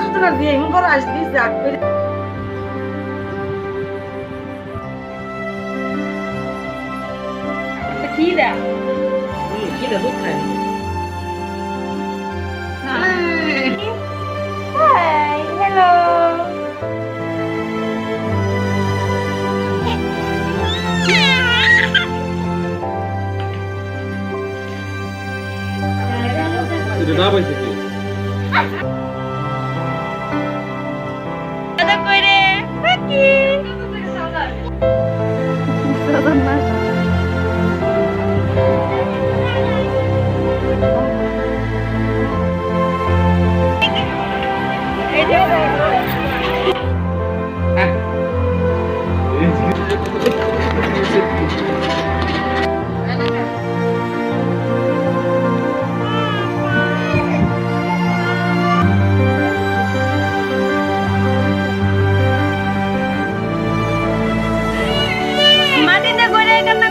সুতরাং দিয়ে এমন করে আসবি যাক কি দেয় কি দেয় দুধ খাই হাই হ্যালো এটা না পাইছে কি দাদা কইরে বাকি মাটিতে করে কান্না